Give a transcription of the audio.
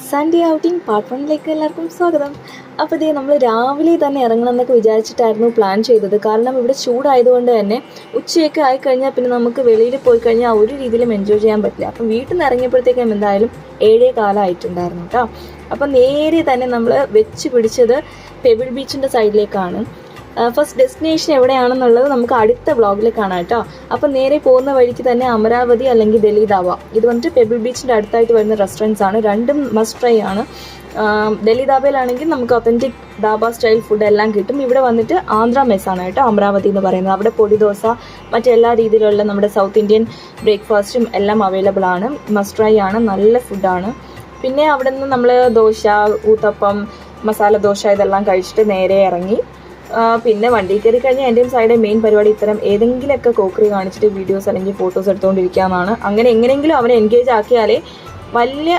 Sunday outing part 1ലേക്ക് എല്ലാവർക്കും സ്വാഗതം. അപ്പോൾ ഇതേ നമ്മൾ രാവിലെ തന്നെ ഇറങ്ങണം എന്നൊക്കെ വിചാരിച്ചിട്ടായിരുന്നു പ്ലാൻ ചെയ്തത്. കാരണം ഇവിടെ ചൂടായതുകൊണ്ട് തന്നെ ഉച്ചയൊക്കെ ആയിക്കഴിഞ്ഞാൽ പിന്നെ നമുക്ക് വെളിയിൽ പോയി കഴിഞ്ഞാൽ ഒരു രീതിയിലും എൻജോയ് ചെയ്യാൻ പറ്റില്ല. അപ്പം വീട്ടിൽ നിന്ന് ഇറങ്ങിയപ്പോഴത്തേക്കും എന്തായാലും 7:15 ആയിട്ടുണ്ടായിരുന്നു കേട്ടോ. അപ്പം നേരെ തന്നെ നമ്മൾ വെച്ച് പിടിച്ചത് പെബിൾ ബീച്ചിൻ്റെ സൈഡിലേക്കാണ്. ഫസ്റ്റ് ഡെസ്റ്റിനേഷൻ എവിടെയാണെന്നുള്ളത് നമുക്ക് അടുത്ത വ്ളോഗിൽ കാണാം കേട്ടോ. അപ്പം നേരെ പോകുന്ന വഴിക്ക് തന്നെ അമരാവതി അല്ലെങ്കിൽ ഡൽഹി ധാബ, ഇത് വന്നിട്ട് പെബിൾ ബീച്ചിൻ്റെ അടുത്തായിട്ട് വരുന്ന റെസ്റ്റോറൻറ്റ്സ് ആണ്. രണ്ടും മസ്റ്റ് ട്രൈ ആണ്. ഡൽഹി ധാബയിലാണെങ്കിൽ നമുക്ക് ഒത്തൻറ്റിക് ധാബ സ്റ്റൈൽ ഫുഡ് എല്ലാം കിട്ടും. ഇവിടെ വന്നിട്ട് ആന്ധ്ര മെസ്സാണ് കേട്ടോ അമരാവതി എന്ന് പറയുന്നത്. അവിടെ പൊടി ദോശ മറ്റെല്ലാ രീതിയിലുള്ള നമ്മുടെ സൗത്ത് ഇന്ത്യൻ ബ്രേക്ക്ഫാസ്റ്റും എല്ലാം അവൈലബിൾ ആണ്. മസ്റ്റ് ട്രൈ ആണ്, നല്ല ഫുഡാണ്. പിന്നെ അവിടെ നിന്ന് നമ്മൾ ദോശ, ഊത്തപ്പം, മസാല ദോശ ഇതെല്ലാം കഴിച്ചിട്ട് നേരെ ഇറങ്ങി. പിന്നെ വണ്ടി കയറി കഴിഞ്ഞാൽ എൻ്റെയും സൈഡ് മെയിൻ പരിപാടി ഇത്തരം ഏതെങ്കിലുമൊക്കെ കോക്കറി കാണിച്ചിട്ട് വീഡിയോസ് അല്ലെങ്കിൽ ഫോട്ടോസ് എടുത്തുകൊണ്ടിരിക്കാമെന്നാണ്. അങ്ങനെ എങ്ങനെയെങ്കിലും അവനെ എൻഗേജ് ആക്കിയാലേ വലിയ